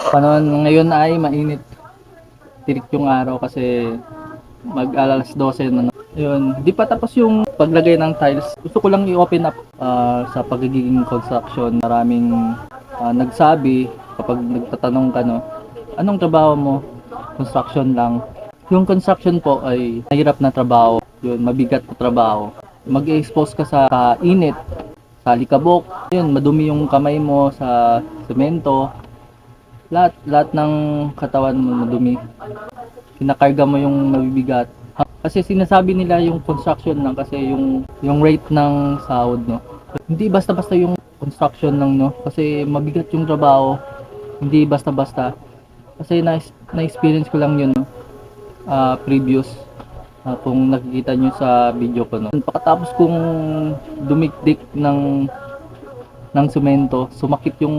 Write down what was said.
Panahon ngayon ay mainit. Tirik yung araw kasi mag-alas 12 na. Yun, di pa tapos yung paglagay ng tiles. Gusto ko lang i-open up sa pagiging construction. Maraming nagsabi kapag nagtatanong ka, no, anong trabaho mo? Construction lang. Yung construction po ay mahirap na trabaho. Yun, mabigat na trabaho. Mag-expose ka sa init, sa likabok. Yun, madumi yung kamay mo sa semento. Lahat ng katawan mo madumi. Kinakarga mo yung mabibigat. Kasi sinasabi nila yung construction lang kasi yung rate ng sahod, no. Hindi basta-basta yung construction lang, no, kasi mabigat yung trabaho. Hindi basta-basta. Kasi na-experience ko lang yun, no. Previous kung nakikita nyo sa video ko, no. Pagkatapos kong dumikdik ng semento, sumakit yung